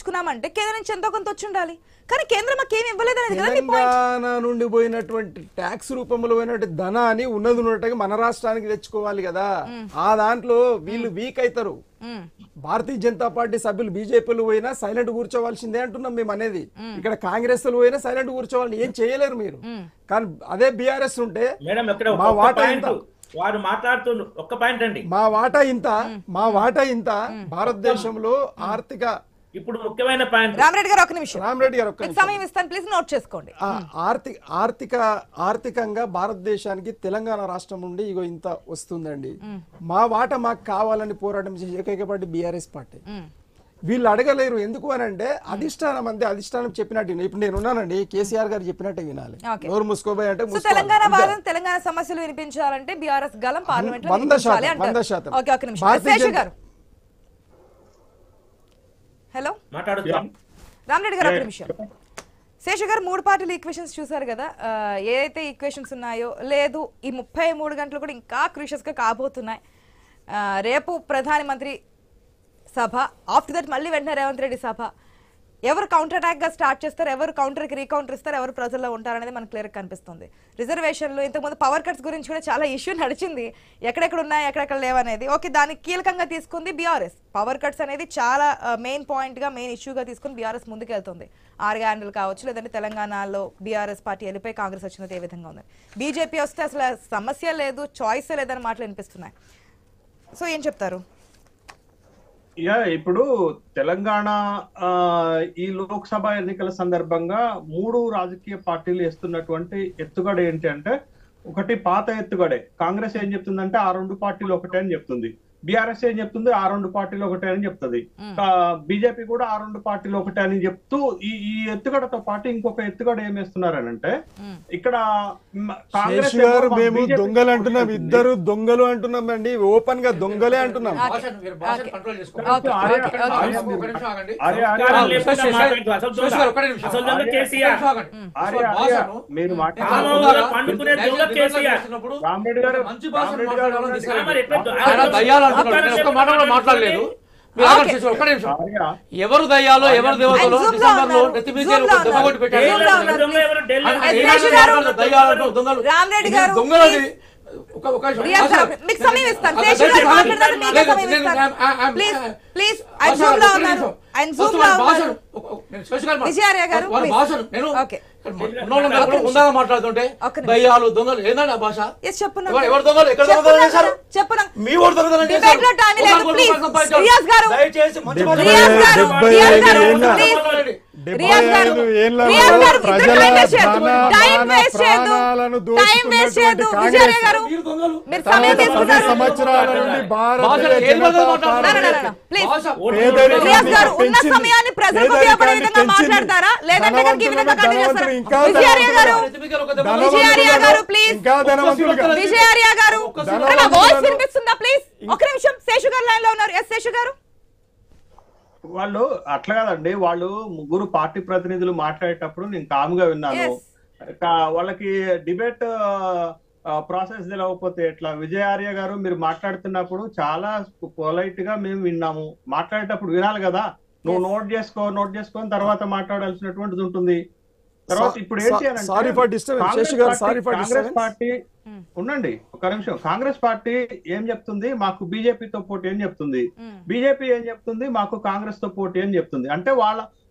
తెచ్చుకున్నామంటే కేంద్రం నుంచి ఎంతో కొంత వచ్చి ఉండాలి. కానీ కేంద్రం మాకేమి ఇవ్వలేదనేది కదా మీ పాయింట్. తెలంగాణ నుండి పోయినటువంటి ట్యాక్స్ రూపంలో పోయినటువంటి ధనాన్ని ఉన్నట్టుగా మన రాష్ట్రానికి తెచ్చుకోవాలి కదా. ఆ దాంట్లో వీళ్ళు వీక్ అవుతారు. భారతీయ జనతా పార్టీ సభ్యులు బీజేపీలు పోయినా సైలెంట్ కూర్చోవాల్సిందే అంటున్నాం మేము అనేది. ఇక్కడ కాంగ్రెస్ పోయినా సైలెంట్ కూర్చోవాలి, ఏం చేయలేరు మీరు. కానీ అదే బీఆర్ఎస్ ఉంటే మా వాటా ఇంత, వారు మాట్లాడుతున్నారు ఒక్క పాయింట్ అండి, మా వాటా ఇంత భారతదేశంలో ఆర్థిక. ఇప్పుడు ముఖ్యమైన పాయింట్ రామరెడ్డి గారు ఒక నిమిషం, రామరెడ్డి గారు ఒక్క సమయం ఇస్తాను ప్లీజ్, నోట్ చేసుకోండి. ఆర్థికంగా భారతదేశానికి తెలంగాణ రాష్ట్రం నుండి ఇగో ఇంత వస్తుందండి. మా వాటా మాకు కావాలని పోరాటం చేసే ఏకైక పార్టీ బీఆర్ఎస్ పార్టీ. వీళ్ళు అడగలేరు. ఎందుకు అని అంటే అధిష్టానం అంతే, అధిష్టానం చెప్పినట్టు. ఇప్పుడు నేను ఉన్నానండి, కేసీఆర్ గారు చెప్పినట్టే వినాలి. నోరు మూసుకోబోయే అంటే తెలంగాణ వాదం, తెలంగాణ సమస్యలు వినిపించాలంటే బీఆర్ఎస్ గలం పార్లమెంట్ 100%. హలో రామరెడ్డి గారు ఒక నిమిషం. శేషు గారు 3 పార్టీల ఈక్వేషన్స్ చూసారు కదా, ఏదైతే ఈక్వేషన్స్ ఉన్నాయో లేదు ఈ 33 గంటలు కూడా ఇంకా క్రూషియస్ గా కాబోతున్నాయి. రేపు ప్రధాని మంత్రి సభ, ఆఫ్టర్ దట్ మళ్ళీ వెంటనే రేవంత్ రెడ్డి సభ. ఎవరు కౌంటర్ అటాక్ గా స్టార్ట్ చేస్తారు, ఎవరు కౌంటర్కి రీకౌంటర్ ఇస్తారు, ఎవరు ప్రజల్లో ఉంటారనేది మనకు క్లియర్ కనిపిస్తుంది. రిజర్వేషన్లు, ఇంతకుముందు పవర్ కట్స్ గురించి కూడా చాలా ఇష్యూ నడిచింది, ఎక్కడెక్కడ ఉన్నాయి ఎక్కడెక్కడ లేవనేది. ఓకే, దానికి కీలకంగా తీసుకుంది బీఆర్ఎస్. పవర్ కట్స్ అనేది చాలా మెయిన్ పాయింట్ గా, మెయిన్ ఇష్యూగా తీసుకుని బీఆర్ఎస్ ముందుకెళ్తుంది. 6 గ్యారెంటీలు కావచ్చు, లేదంటే తెలంగాణలో బీఆర్ఎస్ పార్టీ వెళ్ళిపోయి కాంగ్రెస్ వచ్చినది ఏ విధంగా ఉంది. బీజేపీ వస్తే అసలు సమస్య లేదు, చాయిస్ లేదని మాటలు వినిపిస్తున్నాయి. సో ఏం చెప్తారు? ఇప్పుడు తెలంగాణ ఈ లోక్సభ ఎన్నికల సందర్భంగా 3 రాజకీయ పార్టీలు వేస్తున్నటువంటి ఎత్తుగడ ఏంటి అంటే, ఒకటి పాత ఎత్తుగడే. కాంగ్రెస్ ఏం చెప్తుందంటే ఆ 2 పార్టీలు ఒకటే అని చెప్తుంది. బీఆర్ఎస్ ఏం చెప్తుంది ఆ 2 పార్టీలు ఒకటే అని చెప్తుంది. బీజేపీ కూడా ఆ 2 పార్టీలు ఒకటే అని చెప్తూ ఈ ఎత్తుగడతో పాటు ఇంకొక ఎత్తుగడ ఏం వేస్తున్నారని అంటే, ఇక్కడ కాంగ్రెస్ గారు మేము దొంగలు అంటున్నాం, ఇద్దరు దొంగలు అంటున్నాం అండి, ఓపెన్ గా దొంగలే అంటున్నాం. మీరు మాట్లాడలేదు. ఎవరు దయ్యాలో ఎవరు దేవతలో డిసెంబర్ లో దెబ్బకొట్టి పెట్టారు. మాట్లాడుతుంటే దయ్యాలు దొంగలు ఏందండి ఆ భాష? ఎవరు దొంగలు, ఎక్కడ దొంగలు చేశారు? మీ ఓటు దొంగలు చేశారు. దయచేసి వాళ్ళు అట్లా కదండి, వాళ్ళు 3 పార్టీ ప్రతినిధులు మాట్లాడేటప్పుడు నేను కాముగా విన్నాను. వాళ్ళకి డిబేట్ ప్రాసెస్ తెలియకపోతే ఎట్లా? విజయార్య గారు మీరు మాట్లాడుతున్నప్పుడు చాలా పొలైట్ గా మేము విన్నాము. మాట్లాడేటప్పుడు వినాలి కదా, నువ్వు నోట్ చేసుకొని తర్వాత మాట్లాడాల్సినటువంటిది ఉంటుంది. తర్వాత ఇప్పుడు ఏంటి అని కాంగ్రెస్ పార్టీ ఉండండి ఒక నిమిషం. కాంగ్రెస్ పార్టీ ఏం చెప్తుంది? మాకు బీజేపీతో పోటీ అని చెప్తుంది. బీజేపీ ఏం చెప్తుంది? మాకు కాంగ్రెస్ తో పోటీ అని చెప్తుంది. అంటే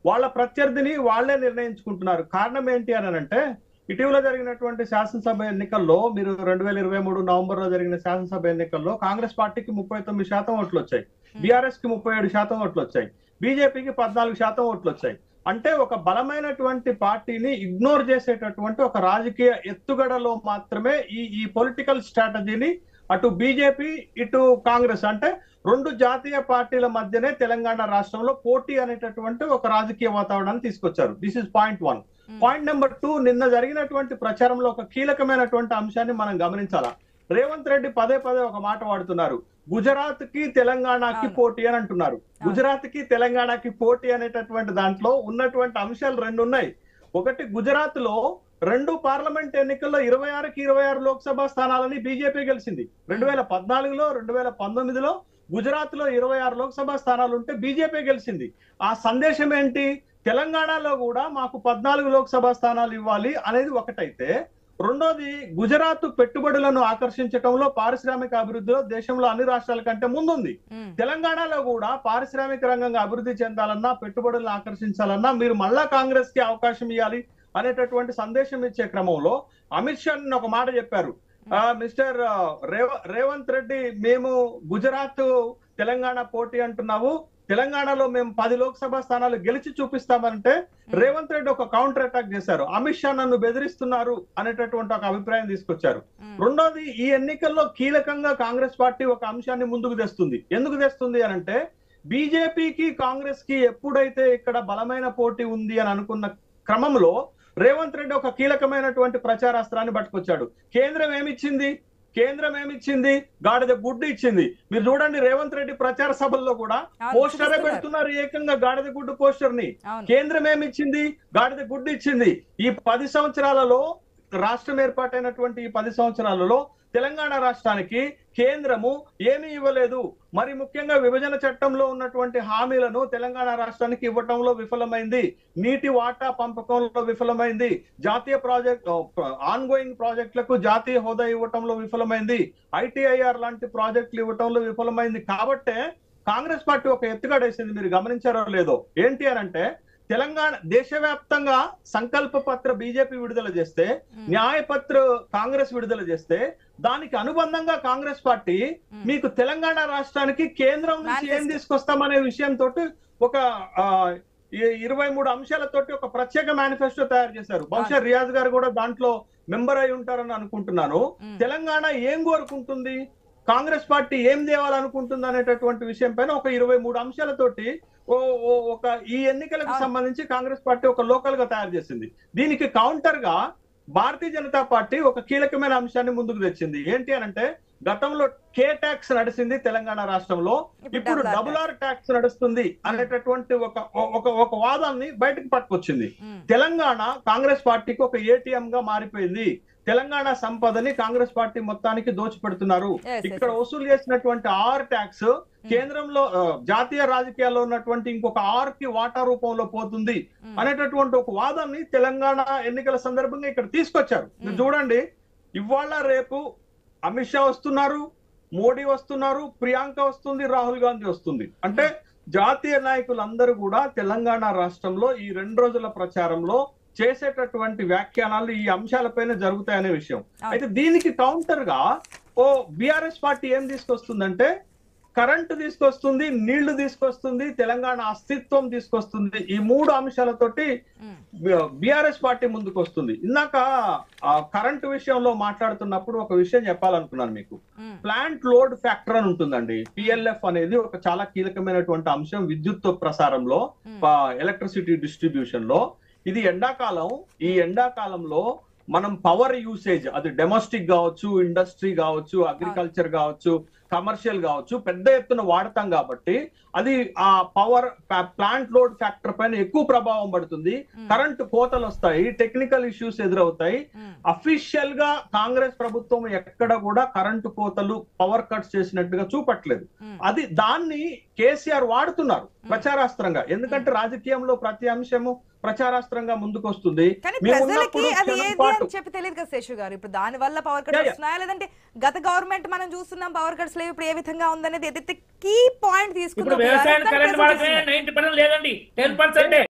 వాళ్ళ ప్రత్యర్థిని వాళ్లే నిర్ణయించుకుంటున్నారు. కారణం ఏంటి అని అంటే, ఇటీవల జరిగినటువంటి శాసనసభ ఎన్నికల్లో, మీరు 2023 నవంబర్ లో జరిగిన శాసనసభ ఎన్నికల్లో కాంగ్రెస్ పార్టీకి 39% ఓట్లు వచ్చాయి, బీఆర్ఎస్ కి 37% ఓట్లు వచ్చాయి, బీజేపీకి 14% ఓట్లు వచ్చాయి. అంటే ఒక బలమైనటువంటి పార్టీని ఇగ్నోర్ చేసేటటువంటి ఒక రాజకీయ ఎత్తుగడలో మాత్రమే ఈ పొలిటికల్ స్ట్రాటజీని అటు బీజేపీ ఇటు కాంగ్రెస్, అంటే 2 జాతీయ పార్టీల మధ్యనే తెలంగాణ రాష్ట్రంలో పోటీ అనేటటువంటి ఒక రాజకీయ వాతావరణాన్ని తీసుకొచ్చారు. This is point 1. Point number 2, నిన్న జరిగినటువంటి ప్రచారంలో ఒక కీలకమైనటువంటి అంశాన్ని మనం గమనించాలా. రేవంత్ రెడ్డి పదే ఒక మాట వాడుతున్నారు, గుజరాత్ కి తెలంగాణకి పోటీ అని అంటున్నారు. గుజరాత్ కి తెలంగాణకి పోటీ అనేటటువంటి దాంట్లో ఉన్నటువంటి అంశాలు 2 ఉన్నాయి. ఒకటి, గుజరాత్ లో 2 పార్లమెంట్ ఎన్నికల్లో 26కి 26 లోక్సభ స్థానాలని బీజేపీ గెలిచింది. 2014లో 2019లో గుజరాత్ లో 26 లోక్సభ స్థానాలు ఉంటే బీజేపీ గెలిచింది. ఆ సందేశం ఏంటి? తెలంగాణలో కూడా మాకు 14 లోక్సభ స్థానాలు ఇవ్వాలి అనేది ఒకటైతే, రెండోది గుజరాత్ పెట్టుబడులను ఆకర్షించడంలో, పారిశ్రామిక అభివృద్ధిలో దేశంలో అన్ని రాష్ట్రాల కంటే ముందుంది. తెలంగాణలో కూడా పారిశ్రామిక రంగంగా అభివృద్ధి చెందాలన్నా, పెట్టుబడులను ఆకర్షించాలన్నా మీరు మళ్ళా కాంగ్రెస్ కి అవకాశం ఇవ్వాలి అనేటటువంటి సందేశం ఇచ్చే క్రమంలో అమిత్ షా ఒక మాట చెప్పారు. మిస్టర్ రేవంత్ రెడ్డి, మేము గుజరాత్ తెలంగాణ పోటీ అంటున్నావు, తెలంగాణలో మేము 10 లోక్సభ స్థానాలు గెలిచి చూపిస్తామంటే రేవంత్ రెడ్డి ఒక కౌంటర్ అటాక్ చేశారు. అమిత్ షా నన్ను బెదిరిస్తున్నారు అనేటటువంటి ఒక అభిప్రాయం తీసుకొచ్చారు. రెండోది, ఈ ఎన్నికల్లో కీలకంగా కాంగ్రెస్ పార్టీ ఒక అంశాన్ని ముందుకు తెస్తుంది. ఎందుకు తెస్తుంది అని అంటే, బీజేపీకి కాంగ్రెస్ కి ఎప్పుడైతే ఇక్కడ బలమైన పోటీ ఉంది అని అనుకున్న క్రమంలో రేవంత్ రెడ్డి ఒక కీలకమైనటువంటి ప్రచారాస్త్రాన్ని పట్టుకొచ్చాడు. కేంద్రం ఏమిచ్చింది? గాడిద గుడ్డు ఇచ్చింది. మీరు చూడండి, రేవంత్ రెడ్డి ప్రచార సభల్లో కూడా పోస్టరే పెడుతున్నారు, ఏకంగా గాడిద గుడ్డు పోస్టర్ ని. కేంద్రం ఏమిచ్చింది? గాడిద గుడ్డు ఇచ్చింది. ఈ 10 సంవత్సరాలలో, రాష్ట్రం ఏర్పాటైనటువంటి ఈ 10 సంవత్సరాలలో తెలంగాణ రాష్ట్రానికి కేంద్రము ఏమీ ఇవ్వలేదు. మరి ముఖ్యంగా విభజన చట్టంలో ఉన్నటువంటి హామీలను తెలంగాణ రాష్ట్రానికి ఇవ్వటంలో విఫలమైంది, నీటి వాటా పంపకంలో విఫలమైంది, జాతీయ ఆన్ గోయింగ్ ప్రాజెక్టులకు జాతీయ హోదా ఇవ్వటంలో విఫలమైంది, ITIR లాంటి ప్రాజెక్టులు ఇవ్వటంలో విఫలమైంది. కాబట్టే కాంగ్రెస్ పార్టీ ఒక ఎత్తుగడేసింది. మీరు గమనించారో లేదో, ఏంటి అని అంటే, తెలంగాణ దేశవ్యాప్తంగా సంకల్ప పత్ర బీజేపీ విడుదల చేస్తే, న్యాయపత్ర కాంగ్రెస్ విడుదల చేస్తే, దానికి అనుబంధంగా కాంగ్రెస్ పార్టీ మీకు తెలంగాణ రాష్ట్రానికి కేంద్రం నుంచి ఏం తీసుకొస్తామనే విషయంతో ఒక 23 అంశాలతోటి ఒక ప్రత్యేక మేనిఫెస్టో తయారు చేశారు. బహుశా రియాజ్ గారు కూడా దాంట్లో మెంబర్ అయి ఉంటారని అనుకుంటున్నాను. తెలంగాణ ఏం కోరుకుంటుంది, కాంగ్రెస్ పార్టీ ఏం తేవాలనుకుంటుంది అనేటటువంటి విషయం పైన ఒక 23 అంశాలతోటి ఒక ఈ ఎన్నికలకు సంబంధించి కాంగ్రెస్ పార్టీ ఒక లోకల్ గా తయారు చేసింది. దీనికి కౌంటర్ గా భారతీయ జనతా పార్టీ ఒక కీలకమైన అంశాన్ని ముందుకు తెచ్చింది. ఏంటి అనంటే, గతంలో K ట్యాక్స్ నడిచింది తెలంగాణ రాష్ట్రంలో, ఇప్పుడు RRR ట్యాక్స్ నడుస్తుంది అనేటటువంటి ఒక వాదాన్ని బయటకు పట్టుకొచ్చింది. తెలంగాణ కాంగ్రెస్ పార్టీకి ఒక ATM గా మారిపోయింది. తెలంగాణ సంపదని కాంగ్రెస్ పార్టీ మొత్తానికి దోచిపెడుతున్నారు. ఇక్కడ వసూలు చేసినటువంటి R ట్యాక్స్ కేంద్రంలో జాతీయ రాజకీయాల్లో ఉన్నటువంటి ఇంకొక R కి వాటా రూపంలో పోతుంది అనేటటువంటి ఒక వాదాన్ని తెలంగాణ ఎన్నికల సందర్భంగా ఇక్కడ తీసుకొచ్చారు. మీరు చూడండి, ఇవాళ రేపు అమిత్ షా వస్తున్నారు, మోడీ వస్తున్నారు, ప్రియాంక వస్తుంది, రాహుల్ గాంధీ వస్తుంది. అంటే జాతీయ నాయకులందరూ కూడా తెలంగాణ రాష్ట్రంలో ఈ 2 రోజుల ప్రచారంలో చేసేటటువంటి వ్యాఖ్యానాలు ఈ అంశాలపైన జరుగుతాయనే విషయం. అయితే దీనికి కౌంటర్ గా బీఆర్ఎస్ పార్టీ ఏం తీసుకొస్తుందంటే, కరెంటు తీసుకొస్తుంది, నీళ్లు తీసుకొస్తుంది, తెలంగాణ అస్తిత్వం తీసుకొస్తుంది. ఈ 3 అంశాలతోటి బీఆర్ఎస్ పార్టీ ముందుకు వస్తుంది. ఇందాక కరెంటు విషయంలో మాట్లాడుతున్నప్పుడు ఒక విషయం చెప్పాలనుకున్నాను మీకు. ప్లాంట్ లోడ్ ఫ్యాక్టర్ అని ఉంటుందండి. PLF అనేది ఒక చాలా కీలకమైనటువంటి అంశం విద్యుత్ ప్రసారంలో, ఎలక్ట్రిసిటీ డిస్ట్రిబ్యూషన్ లో. ఇది ఎండాకాలం. ఈ ఎండాకాలంలో మనం పవర్ యూసేజ్, అది డొమెస్టిక్ కావచ్చు, ఇండస్ట్రీ కావచ్చు, అగ్రికల్చర్ కావచ్చు, కమర్షియల్ కావచ్చు, పెద్ద ఎత్తున వాడతాం కాబట్టి అది ఆ పవర్ ప్లాంట్ లోడ్ ఫ్యాక్టర్ పైన ఎక్కువ ప్రభావం పడుతుంది. కరెంటు కోతలు వస్తాయి, టెక్నికల్ ఇష్యూస్ ఎదురవుతాయి. అఫీషియల్ గా కాంగ్రెస్ ప్రభుత్వం ఎక్కడ కూడా కరెంటు కోతలు, పవర్ కట్స్ చేసినట్టుగా చూపట్లేదు. దాన్ని కేసీఆర్ వాడుతున్నారు ప్రచారాస్త్రంగా. ఎందుకంటే రాజకీయంలో ప్రతి అంశము ప్రచారాస్త్రంగా ముందుకు వస్తుంది. చెప్పి తెలియదు కదా శేషు గారు, ఇప్పుడు దాని వల్ల పవర్ కట్స్ వస్తున్నాయా, లేదంటే గత గవర్నమెంట్ మనం చూస్తున్నాం పవర్ కట్స్ లేవు, ఇప్పుడు ఏ విధంగా ఉందనేది ఏదైతే కీ పాయింట్ తీసుకుంటాం. వ్యవసాయం కరెంట్ వాడకమే 90% లేదండి, 10%.